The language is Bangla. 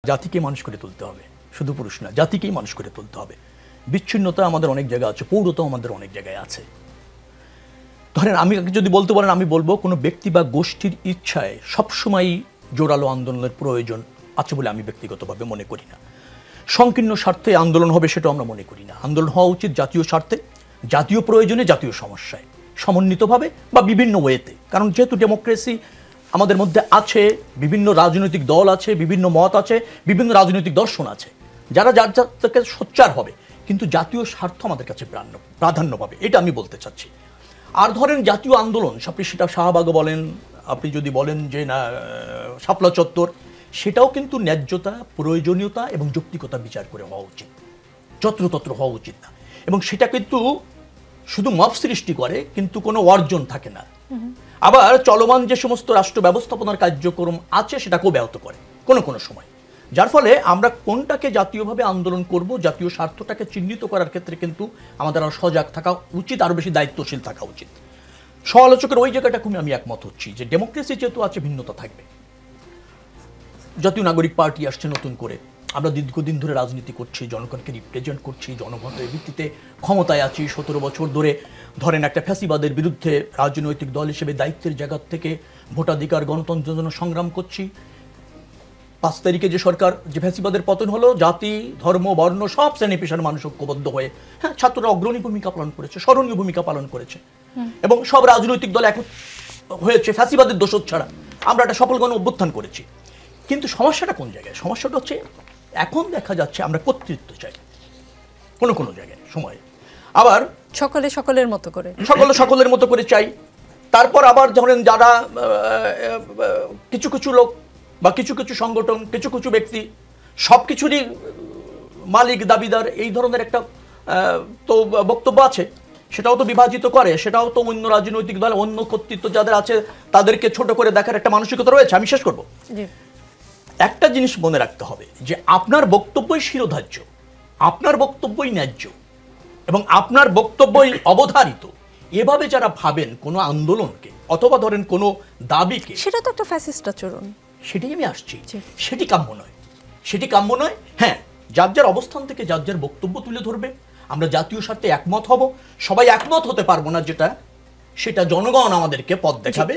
জাতিকে মানুষ করে তুলতে হবে, শুধু পুরুষ না, জাতিকেই মানুষ করে তুলতে হবে। বিচ্ছিন্নতা আমাদের অনেক জায়গায় আছে, পৌরতা আমাদের অনেক জায়গায় আছে। ধরেন আমি যদি বলতে পারেন, আমি বলবো কোনো ব্যক্তি বা গোষ্ঠীর ইচ্ছায় সবসময় জোরালো আন্দোলনের প্রয়োজন আছে বলে আমি ব্যক্তিগতভাবে মনে করি না। সংকীর্ণ স্বার্থে আন্দোলন হবে সেটা আমরা মনে করি না। আন্দোলন হওয়া উচিত জাতীয় স্বার্থে, জাতীয় প্রয়োজনে, জাতীয় সমস্যায়, সমন্বিতভাবে বা বিভিন্ন ওয়েতে। কারণ যেহেতু ডেমোক্রেসি আমাদের মধ্যে আছে, বিভিন্ন রাজনৈতিক দল আছে, বিভিন্ন মত আছে, বিভিন্ন রাজনৈতিক দর্শন আছে, যারা যার থেকে সোচ্চার হবে, কিন্তু জাতীয় স্বার্থ আমাদের কাছে প্রাধান্য পাবে, এটা আমি বলতে চাচ্ছি। আর ধরেন জাতীয় আন্দোলন, আপনি সেটা শাহবাগও বলেন, আপনি যদি বলেন যে না শাপলা চত্বর, সেটাও কিন্তু ন্যায্যতা, প্রয়োজনীয়তা এবং যৌক্তিকতা বিচার করে হওয়া উচিত, যত্রতত্র হওয়া উচিত না। এবং সেটা কিন্তু শুধু মব সৃষ্টি করে, কিন্তু কোনো অর্জন থাকে না। আবার চলমান যে সমস্ত রাষ্ট্র ব্যবস্থাপনার কার্যক্রম আছে সেটাকেও ব্যাহত করে কোনো সময়। যার ফলে আমরা কোনটাকে জাতীয়ভাবে আন্দোলন করব, জাতীয় স্বার্থটাকে চিহ্নিত করার ক্ষেত্রে কিন্তু আমাদের আরো সজাগ থাকা উচিত, আরো বেশি দায়িত্বশীল থাকা উচিত। সমালোচকের ওই জায়গাটা খুবই আমি একমত হচ্ছি যে ডেমোক্রেসি যেহেতু আছে, ভিন্নতা থাকবে। জাতীয় নাগরিক পার্টি আসছে নতুন করে, আমরা দীর্ঘদিন ধরে রাজনীতি করছি, জনগণকে রিপ্রেজেন্ট করছি, জনগণের ভিত্তিতে ক্ষমতায় আছি 17 বছর ধরে। ধরেন একটা ফ্যাসিবাদের বিরুদ্ধে রাজনৈতিক দল হিসেবে দায়িত্বের জায়গা থেকে ভোটাধিকার, গণতন্ত্রের জন্য সংগ্রাম করছি। 5 তারিখে যে সরকার, যে ফ্যাসিবাদের পতন হলো, জাতি, ধর্ম, বর্ণ সব শ্রেণী পেশার মানুষ ঐক্যবদ্ধ হয়ে, হ্যাঁ, ছাত্ররা অগ্রণী ভূমিকা পালন করেছে, স্মরণীয় ভূমিকা পালন করেছে, এবং সব রাজনৈতিক দল এক হয়েছে ফ্যাসিবাদের দোষর ছাড়া। আমরা একটা সফল গণ অভ্যুত্থান করেছি। কিন্তু সমস্যাটা কোন জায়গায়? সমস্যাটা হচ্ছে এখন দেখা যাচ্ছে আমরা কর্তৃত্ব চাই কোনো জায়গায় সময়ে, আবার সকলের মতো করে, সকলের মতো করে চাই। তারপর আবার ধরেন যারা কিছু লোক বা কিছু সংগঠন, কিছু ব্যক্তি সব কিছুরই মালিক, দাবিদার, এই ধরনের একটা তো বক্তব্য আছে, সেটাও তো বিভাজিত করে, সেটাও তো অন্য রাজনৈতিক দল, অন্য কর্তৃত্ব যাদের আছে তাদেরকে ছোট করে দেখার একটা মানসিকতা রয়েছে। আমি শেষ করব, একটা জিনিস মনে রাখতে হবে যে আপনার বক্তব্যই শিরোধার্য, আপনার বক্তব্যই ন্যায্য এবং আপনার বক্তব্যই অবধারিত। এভাবে যারা ভাবেন কোনো আন্দোলনকে অথবা ধরেন কোনো দাবিকে, সেটা তো একটা ফ্যাসিস্ট আচরণ। সেটাই আমি আসছি, সেটি কাম্য নয়। হ্যাঁ, যার অবস্থান থেকে যার বক্তব্য তুলে ধরবে, আমরা জাতীয় স্বার্থে একমত হব। সবাই একমত হতে পারবো না, সেটা জনগণ আমাদেরকে পথ দেখাবে।